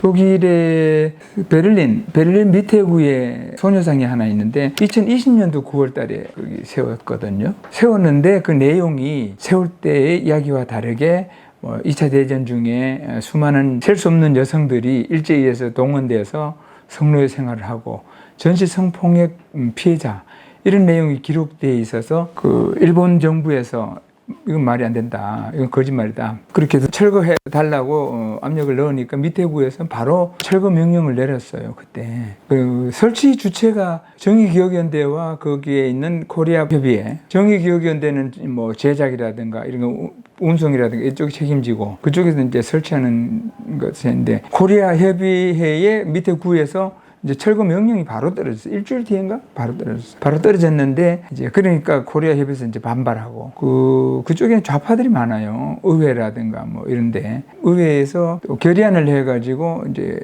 독일의 베를린 미테구에 소녀상이 하나 있는데 2020년도 9월 달에 거기 세웠거든요. 세웠는데 그 내용이 세울 때의 이야기와 다르게 2차 대전 중에 수많은 셀 수 없는 여성들이 일제히에서 동원되어서 성노예 생활을 하고 전시 성폭력 피해자 이런 내용이 기록되어 있어서 그 일본 정부에서 이건 말이 안 된다. 이건 거짓말이다. 그렇게 해서 철거해 달라고 압력을 넣으니까 미테구에서 바로 철거 명령을 내렸어요. 그때. 그 설치 주체가 정의기억연대와 거기에 있는 코리아 협의회. 정의기억연대는 뭐 제작이라든가 이런 거 운송이라든가 이쪽이 책임지고 그쪽에서 이제 설치하는 것인데 코리아 협의회의 미테구에서 이제 철거 명령이 바로 떨어졌어요. 일주일 뒤인가? 바로 떨어졌어요. 바로 떨어졌는데, 이제 그러니까 코리아 협의회에서 이제 반발하고, 그쪽에는 좌파들이 많아요. 의회라든가 뭐 이런데. 의회에서 또 결의안을 해가지고, 이제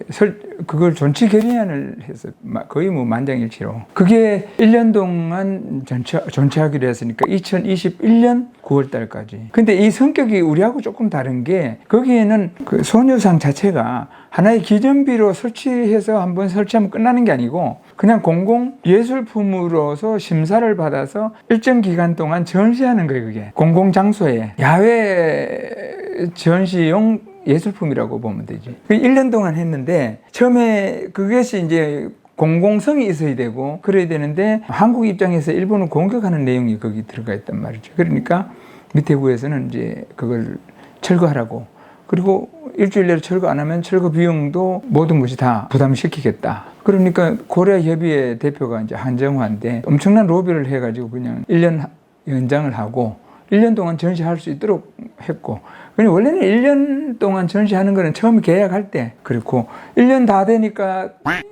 그걸 존치 결의안을 해서 거의 뭐 만장일치로. 그게 1년 동안 존치하기로 했으니까 2021년 9월 달까지. 근데 이 성격이 우리하고 조금 다른 게, 거기에는 그 소녀상 자체가 하나의 기념비로 설치해서 한번 설치하면 끝나는 게 아니고 그냥 공공예술품으로서 심사를 받아서 일정 기간 동안 전시하는 거예요. 그게 공공장소에 야외 전시용 예술품이라고 보면 되지. 1년 동안 했는데 처음에 그것이 이제 공공성이 있어야 되고 그래야 되는데 한국 입장에서 일본을 공격하는 내용이 거기 들어가 있단 말이죠. 그러니까 미테구에서는 이제 그걸 철거하라고. 그리고 일주일 내로 철거 안 하면 철거 비용도 모든 것이 다 부담시키겠다. 그러니까 코리아 협의회 대표가 이제 한정화인데 엄청난 로비를 해가지고 그냥 1년 연장을 하고 1년 동안 전시할 수 있도록 했고. 원래는 1년 동안 전시하는 거는 처음 계약할 때 그렇고 1년 다 되니까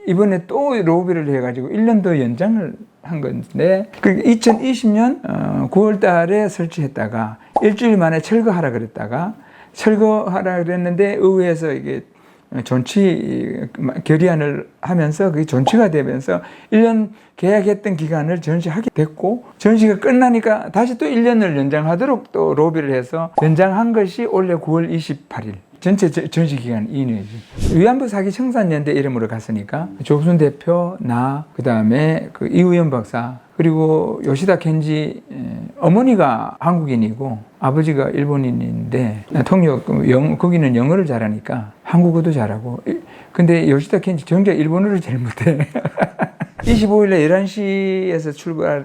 이번에 또 로비를 해가지고 1년 더 연장을 한 건데 2020년 9월 달에 설치했다가 일주일 만에 철거하라 그랬다가 철거하라 그랬는데 의회에서 이게 존치 결의안을 하면서 그게 존치가 되면서 1년 계약했던 기간을 전시하게 됐고 전시가 끝나니까 다시 또 1년을 연장하도록 또 로비를 해서 연장한 것이 올해 9월 28일. 전체 전시 기간 2년이지. 위안부 사기 청산연대 이름으로 갔으니까 조순 대표, 그 다음에 그 이우연 박사, 그리고 요시다 켄지 어머니가 한국인이고 아버지가 일본인인데 거기는 영어를 잘하니까 한국어도 잘하고. 근데 요시다 켄지 정작 일본어를 잘 못해. 25일에 11시에서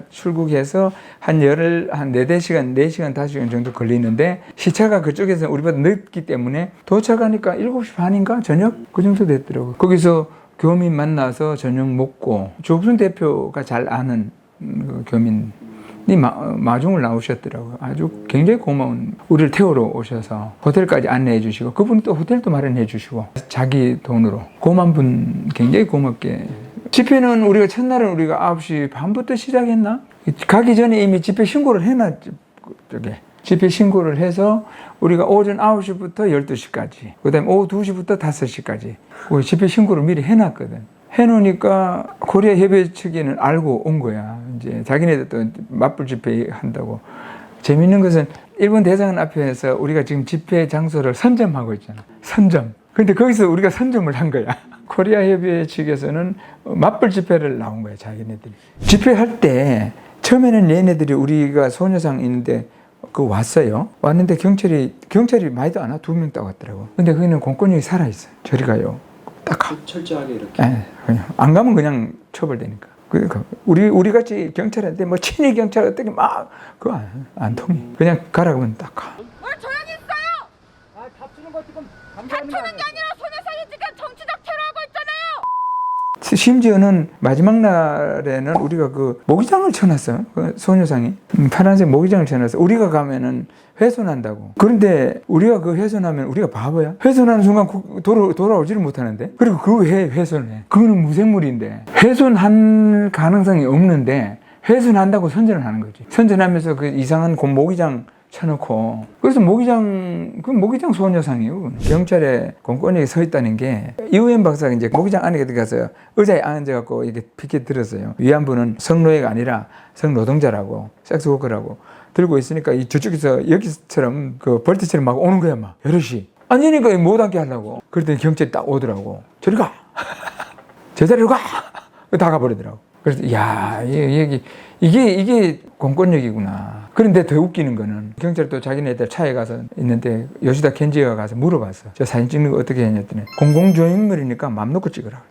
출국해서 한 4시간, 5시간 정도 걸리는데 시차가 그쪽에서 우리보다 늦기 때문에 도착하니까 7시 반인가? 저녁? 그 정도 됐더라고요. 거기서 교민 만나서 저녁 먹고 조순 대표가 잘 아는 교민이 마중을 나오셨더라고요. 아주 굉장히 고마운 우리를 태우러 오셔서 호텔까지 안내해 주시고 그분이 또 호텔도 마련해 주시고 자기 돈으로 고마운 분 굉장히 고맙게. 집회는 우리가 첫날은 우리가 9시 반부터 시작했나? 가기 전에 이미 집회 신고를 해놨죠. 집회 신고를 해서 우리가 오전 9시부터 12시까지, 그 다음에 오후 2시부터 5시까지 집회 신고를 미리 해놨거든. 해놓으니까 코리아 협의회 측에는 알고 온 거야. 이제 자기네들 또 맞불 집회 한다고. 재밌는 것은 일본 대사관 앞에서 우리가 지금 집회 장소를 선점하고 있잖아. 선점. 근데 거기서 우리가 선점을 한 거야. 코리아 협의회 측에서는 맞불 집회를 나온 거야, 자기네들이. 집회할 때 처음에는 얘네들이 우리가 소녀상 있는데 왔어요. 왔는데 경찰이 많이도 안 와. 2명 딱 왔더라고. 근데 거기는 공권력이 살아있어요. 저리 가요. 딱 가. 철저하게 이렇게. 네, 그냥 안 가면 그냥 처벌되니까. 그러니까 우리 같이 경찰한테 뭐 친일 경찰 어떻게 막 그거 안 통해. 그냥 가라 그러면 딱 가. 뭘 조용히 있어요! 아, 다투는 거 지금 다투는 게 아니라 소녀상이 지금 정치적 테러하고 있잖아요! 심지어는 마지막 날에는 우리가 그 모기장을 쳐놨어요. 그 소녀상이. 파란색 모기장을 쳐놨어요. 우리가 가면은 훼손한다고. 그런데 우리가 그 훼손하면 우리가 바보야? 훼손하는 순간 돌아오지를 못하는데? 그리고 그 훼손해. 그거는 무생물인데. 훼손할 가능성이 없는데 훼손한다고 선전을 하는 거지. 선전하면서 그 이상한 모기장 쳐놓고. 그래서 모기장 소녀상이에요. 경찰에 공권력이 서 있다는 게 이우연 박사가 이제 모기장 안에 들어가서 의자에 앉아갖고 이렇게 피켓 들었어요. 위안부는 성노예가 아니라 성노동자라고, 섹스워커라고 들고 있으니까 이 저쪽에서 여기처럼 그 벌떼처럼 막 오는 거야, 막 여럿이. 아니니까 못 앉게 하려고. 그랬더니 경찰이 딱 오더라고. 저리 가. 제자리로 가. 다 가버리더라고. 그래서 야, 이게 공권력이구나. 그런데 더 웃기는 거는 경찰이 또 자기네들 차에 가서 있는데 요시다 켄지가 가서 물어봤어. 저 사진 찍는 거 어떻게 했냐 했더니 공공조형물이니까 맘 놓고 찍으라.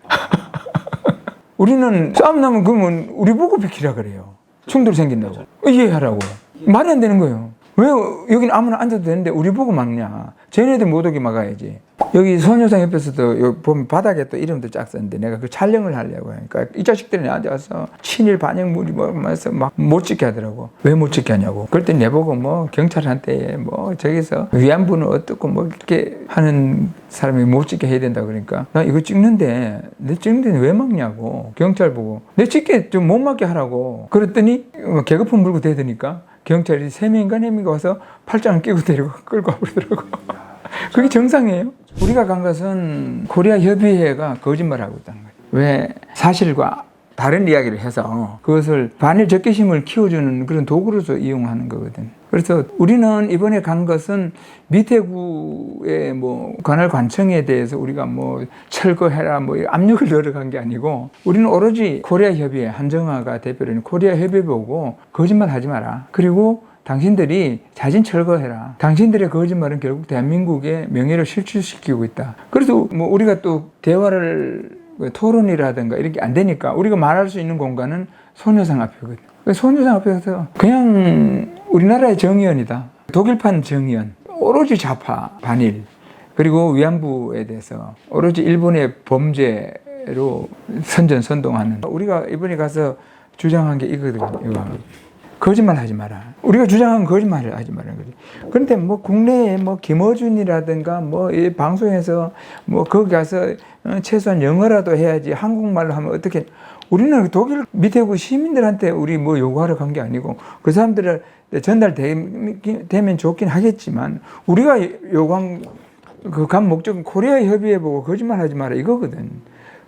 우리는 싸움 나면 그러면 우리 보고 비키라 그래요. 충돌 생긴다고. 이해하라고. 말이 안 되는 거예요. 왜 여기는 아무나 앉아도 되는데 우리 보고 막냐. 쟤네들 못 오게 막아야지. 여기 소녀상 옆에서도 여기 보면 바닥에 또 이름도 쫙 썼는데 내가 그 촬영을 하려고 하니까 이 자식들이 나한테 와서 친일 반영물이 뭐면서 막 못 찍게 하더라고. 왜 못 찍게 하냐고. 그럴 때 내보고 뭐 경찰한테 뭐 저기서 위안부는 어떻고 뭐 이렇게 하는 사람이 못 찍게 해야 된다 그러니까 나 이거 찍는데 내 찍는데 왜 막냐고. 경찰 보고 내 찍게 좀 못 막게 하라고. 그랬더니 계급품 물고 대드니까 경찰이 3명인가 4명이 와서 팔짱을 끼고 데리고 끌고 와버리더라고. 그게 정상이에요. 우리가 간 것은 코리아 협의회가 거짓말하고 있다는 거예요. 왜 사실과 다른 이야기를 해서 그것을 반일 적개심을 키워주는 그런 도구로서 이용하는 거거든. 그래서 우리는 이번에 간 것은 미태구의 뭐 관할 관청에 대해서 우리가 뭐 철거해라 뭐 압력을 넣으러 간 게 아니고 우리는 오로지 코리아 협의회 한정화가 대표는 코리아 협의회 보고 거짓말 하지 마라. 그리고 당신들이 자진 철거해라. 당신들의 거짓말은 결국 대한민국의 명예를 실추시키고 있다. 그래서 뭐 우리가 또 대화를 토론이라든가 이렇게 안 되니까 우리가 말할 수 있는 공간은 소녀상 앞이거든. 소녀상 앞에서 그냥 우리나라의 정의원이다. 독일판 정의원. 오로지 좌파, 반일. 그리고 위안부에 대해서 오로지 일본의 범죄로 선전선동하는. 우리가 이번에 가서 주장한 게 이거거든요. 이거. 거짓말 하지 마라. 우리가 주장한 거짓말을 하지 말라는 거지. 그런데 뭐 국내에 뭐 김어준이라든가 뭐 이 방송에서 뭐 거기 가서 최소한 영어라도 해야지 한국말로 하면 어떻게. 우리는 독일 미태구 시민들한테 우리 뭐 요구하러 간 게 아니고 그 사람들을 전달되면 좋긴 하겠지만 우리가 요구한 그 간 목적은 코리아 협의회 보고 거짓말 하지 마라 이거거든.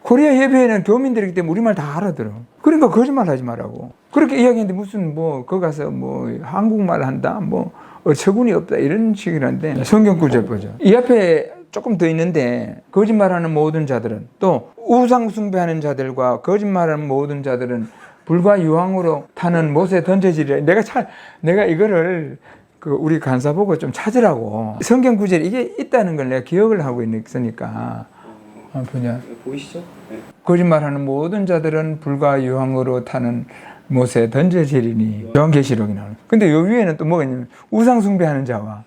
코리아 협의회는 교민들이기 때문에 우리말 다 알아들어. 그러니까 거짓말 하지 말라고. 그렇게 이야기했는데 무슨 뭐 거기 가서 뭐 한국말 한다 뭐 어처구니 없다 이런 식이란데 성경 구절 보죠. 이 앞에 조금 더 있는데 거짓말하는 모든 자들은 또 우상 숭배하는 자들과 거짓말하는 모든 자들은 불과 유황으로 타는 못에 던져지리라. 내가 이거를 그 우리 간사 보고 좀 찾으라고. 성경 구절이 이게 있다는 걸 내가 기억을 하고 있으니까. 보냐. 보이시죠? 네. 거짓말하는 모든 자들은 불과 유황으로 타는 못에 던져지리니. 요한계시록이 나오는. 근데 요 위에는 또 뭐가 있냐면 우상 숭배하는 자와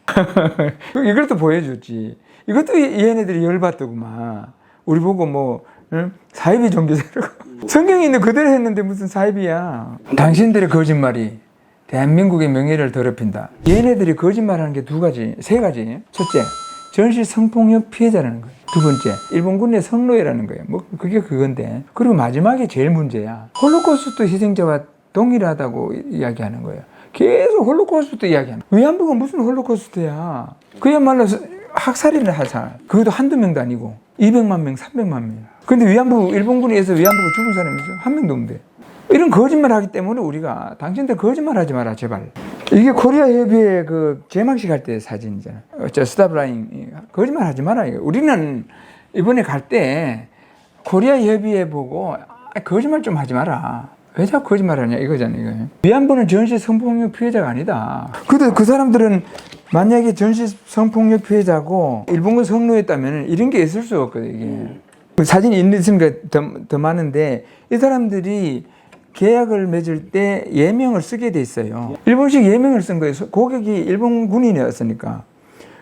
이걸 또 보여줬지. 이것도 얘네들이 열받더구만. 우리 보고 뭐 사이비 종교자라고. 성경에 있는 그대로 했는데 무슨 사이비야. 당신들의 거짓말이 대한민국의 명예를 더럽힌다. 얘네들이 거짓말하는 게 세 가지. 첫째, 전시 성폭력 피해자라는 거예요. 두 번째, 일본군의 성노예라는 거예요. 뭐 그게 그건데. 그리고 마지막에 제일 문제야. 홀로코스트 희생자와 동일하다고 이야기하는 거예요. 계속 홀로코스트 이야기하는 거예요. 위안부가 무슨 홀로코스트야. 그야말로 학살이나 하살. 그것도 한두 명도 아니고 200만 명, 300만 명. 근데 일본군에 의해서 위안부가 죽은 사람이 있어요. 한 명도 없는데. 이런 거짓말 하기 때문에 우리가 당신들 거짓말 하지 마라 제발. 이게 코리아 협의회 그 개막식 할 때 사진이잖아. 저 스탑라인 거짓말 하지 마라. 우리는 이번에 갈 때 코리아 협의회 보고 거짓말 좀 하지 마라. 왜 자꾸 거짓말하냐 이거잖아요. 이거. 위안부는 전시 성폭력 피해자가 아니다. 근데 그 사람들은 만약에 전시 성폭력 피해자고 일본군 성노였다면 이런 게 있을 수 없거든요. 이게. 사진이 있으니까 더 많은데 이 사람들이 계약을 맺을 때 예명을 쓰게 돼 있어요. 일본식 예명을 쓴 거예요. 고객이 일본 군인이었으니까.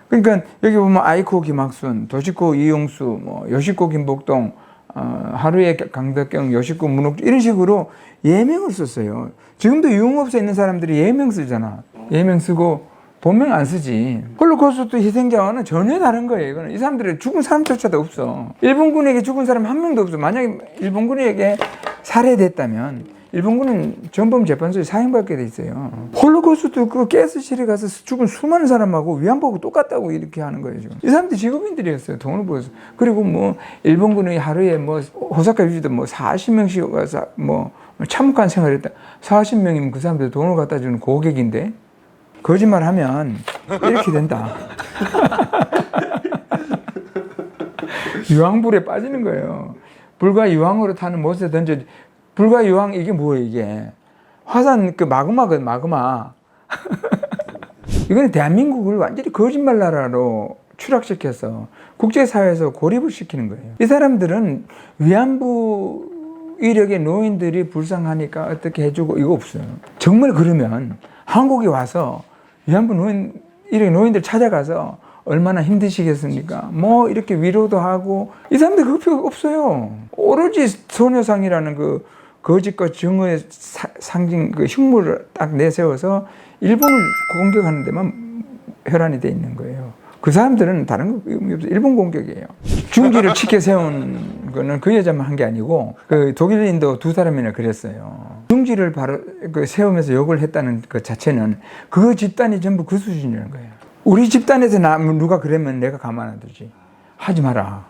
그러니까 여기 보면 아이코 김학순, 도시코 이용수, 뭐 요시코 김복동, 하루의 강덕경, 요시코 문옥 이런 식으로 예명을 썼어요. 지금도 유흥업소에 있는 사람들이 예명 쓰잖아. 예명 쓰고 본명 안 쓰지. 홀로코스트 희생자와는 전혀 다른 거예요. 이거는 이 사람들이 죽은 사람조차도 없어. 일본군에게 죽은 사람 한 명도 없어. 만약에 일본군에게 살해됐다면 일본군은 전범재판소에 사형받게 돼 있어요. 홀로코스트 그 가스실에 가서 죽은 수많은 사람하고 위안부하고 똑같다고 이렇게 하는 거예요, 지금. 이 사람들이 직업인들이었어요. 돈을 벌어서. 그리고 뭐 일본군이 하루에 뭐 호사카 유지도 뭐 40명씩 와서 뭐 참혹한 생활을 했다. 40명이면 그 사람들 돈을 갖다 주는 고객인데 거짓말 하면 이렇게 된다. 유황불에 빠지는 거예요. 불과 유황으로 타는 못에 던져. 불과 유황 이게 뭐예요 이게? 화산 그 마그마거든 마그마. 이거는 대한민국을 완전히 거짓말 나라로 추락시켜서 국제사회에서 고립을 시키는 거예요. 이 사람들은 위안부 이력의 노인들이 불쌍하니까 어떻게 해주고 이거 없어요. 정말 그러면 한국에 와서 위안부 이력의 노인들 찾아가서 얼마나 힘드시겠습니까? 뭐 이렇게 위로도 하고 이 사람들 그거 필요 없어요. 오로지 소녀상이라는 그 거짓과 정의의 상징 그 흉물을 딱 내세워서 일본을 공격하는 데만 혈안이 돼 있는 거예요. 그 사람들은 다른 거 의미 없어요. 일본 공격이에요. 중지를 치켜 세운 거는 그 여자만 한 게 아니고 그 독일인도 두 사람이나 그랬어요. 중지를 바로 그 세우면서 욕을 했다는 것 자체는 그 집단이 전부 그 수준이라는 거예요. 우리 집단에서 누가 그러면 내가 가만 안 두지. 하지 마라.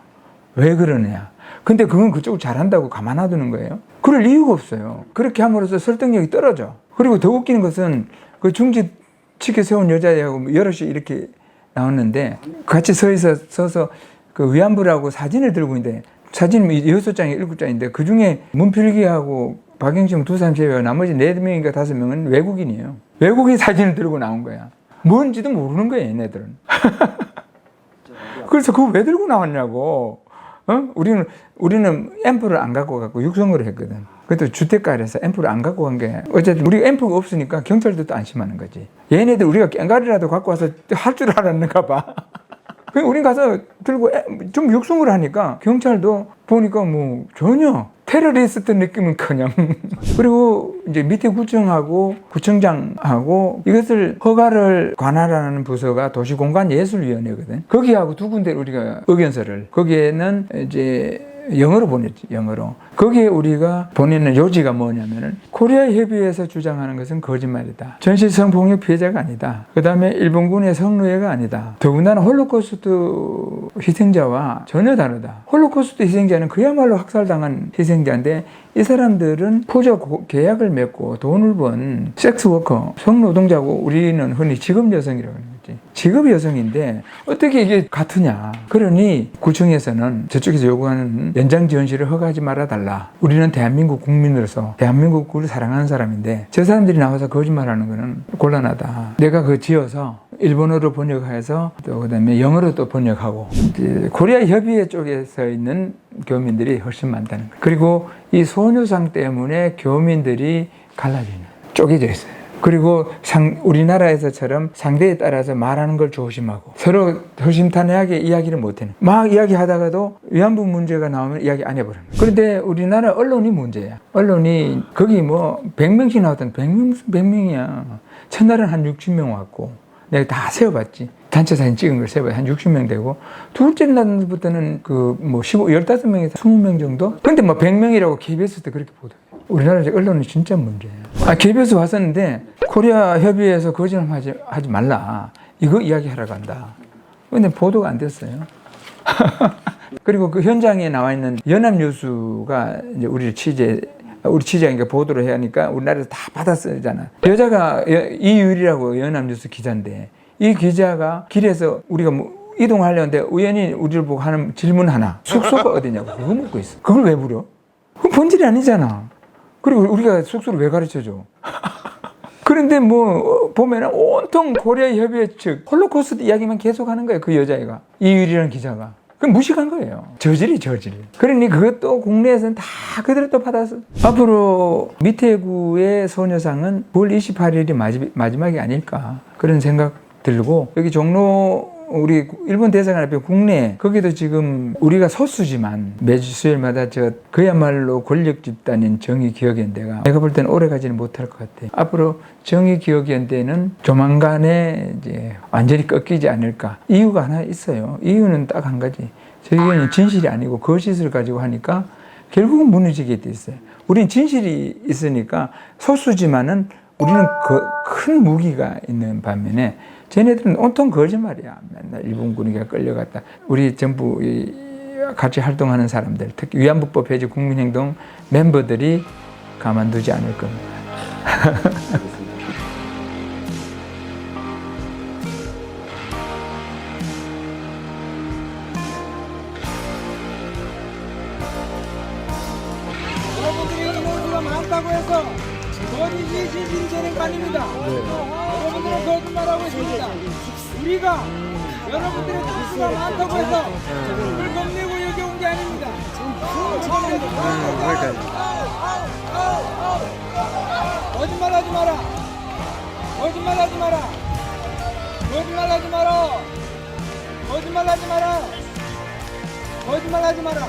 왜 그러냐. 근데 그건 그쪽을 잘한다고 가만 안 두는 거예요. 그럴 이유가 없어요. 그렇게 함으로써 설득력이 떨어져. 그리고 더 웃기는 것은 그 중지 치켜 세운 여자하고 여럿이 이렇게 나왔는데 같이 서서 그 위안부라고 사진을 들고 있는데 사진이 6장에 7장인데 그 중에 문필기하고 박영식 두 사람 제외하고 나머지 4명인가 5명은 외국인이에요. 외국인 사진을 들고 나온 거야. 뭔지도 모르는 거예요, 얘네들은. 그래서 그거 왜 들고 나왔냐고. 우리는 앰프를 안 갖고 갔고 육성으로 했거든. 그것도 주택가에서 앰프를 안 갖고 간 게 어쨌든 우리가 앰프가 없으니까 경찰들도 안심하는 거지. 얘네들 우리가 깽가리라도 갖고 와서 할 줄 알았는가 봐. 우린 가서 들고 좀 육성을 하니까 경찰도 보니까 뭐 전혀 테러리스트 느낌은커녕. 그리고 이제 밑에 구청하고 구청장하고 이것을 허가를 관할하는 부서가 도시공간예술위원회거든. 거기하고 두 군데 우리가 의견서를 거기에는 이제 영어로 보냈지, 영어로. 거기에 우리가 보내는 요지가 뭐냐면은 코리아 협의회에서 주장하는 것은 거짓말이다. 전시 성폭력 피해자가 아니다. 그 다음에 일본군의 성노예가 아니다. 더군다나 홀로코스트 희생자와 전혀 다르다. 홀로코스트 희생자는 그야말로 학살당한 희생자인데 이 사람들은 포자 계약을 맺고 돈을 번 섹스워커, 성노동자고 우리는 흔히 직업 여성이라고 하는 거지. 직업 여성인데 어떻게 이게 같으냐. 그러니 구청에서는 저쪽에서 요구하는 연장 지원실을 허가하지 말아달라. 우리는 대한민국 국민으로서 대한민국을 사랑하는 사람인데 저 사람들이 나와서 거짓말하는 거는 곤란하다. 내가 그거 지어서 일본어로 번역해서 또 그다음에 영어로 또 번역하고 코리아 협의회 쪽에서 있는 교민들이 훨씬 많다는 거예요. 그리고 이 소녀상 때문에 교민들이 갈라지는 쪼개져 있어요. 그리고 우리나라에서처럼 상대에 따라서 말하는 걸 조심하고 서로 허심탄회하게 이야기를 못해요. 막 이야기하다가도 위안부 문제가 나오면 이야기 안 해버려요. 그런데 우리나라 언론이 문제야. 언론이 거기 뭐 100명씩 나왔던 100명 무슨 100명이야. 첫날은 한 60명 왔고 내가 다 세어봤지. 단체 사진 찍은 걸 세어봐야 한 60명 되고 둘째 날부터는 그 뭐 15명에서 20명 정도? 근데 뭐 100명이라고 KBS도 그렇게 보도해요. 우리나라 언론은 진짜 문제예요. KBS 왔었는데 코리아 협의회에서 거짓말 하지 말라. 이거 이야기하러 간다. 근데 보도가 안 됐어요. 그리고 그 현장에 나와 있는 연합뉴스가 이제 우리 취재하니까 보도를 해야 하니까 우리나라에서 다 받았잖아. 여자가 이유리라고 연합뉴스 기자인데 이 기자가 길에서 우리가 뭐 이동하려는데 우연히 우리를 보고 하는 질문 하나. 숙소가 어디냐고 그거 묻고 있어. 그걸 왜 물어? 그건 본질이 아니잖아. 그리고 우리가 숙소를 왜 가르쳐줘? 그런데 뭐 보면은 온통 코리아 협의회 측 홀로코스트 이야기만 계속 하는 거예요. 그 여자애가 이유리라는 기자가. 그럼 무식한 거예요. 저질이. 그러니 그것도 국내에서는 다 그대로 또 받아서. 앞으로 미태구의 소녀상은 9월 28일이 마지막이 아닐까. 그런 생각 들고, 여기 종로 우리 일본 대사관 앞에 국내 거기도 지금 우리가 소수지만 매주 수요일마다 그야말로 권력 집단인 정의기억연대가 내가 볼 때는 오래 가지는 못할 것 같아. 앞으로 정의기억연대는 조만간에 이제 완전히 꺾이지 않을까. 이유가 하나 있어요. 이유는 딱 한 가지. 저희는 진실이 아니고 거짓을 가지고 하니까 결국은 무너지게 돼 있어요. 우린 진실이 있으니까 소수지만은 우리는 큰 무기가 있는 반면에 쟤네들은 온통 거짓말이야. 맨날 일본군에게 끌려갔다. 우리 전부 같이 활동하는 사람들, 특히 위안부법 폐지 국민행동 멤버들이 가만두지 않을 겁니다. 그렇다고 해서 거짓이 진실이 되는 거 아닙니다. 여러분들은 거짓말하고 있습니다. 우리가 여러분들의 단수가 많다고 해서 그걸 겁내고 여기 온 게 아닙니다. 거짓말하지 마라. 거짓말하지 마라. 거짓말하지 마라. 거짓말하지 마라. 거짓말하지 마라.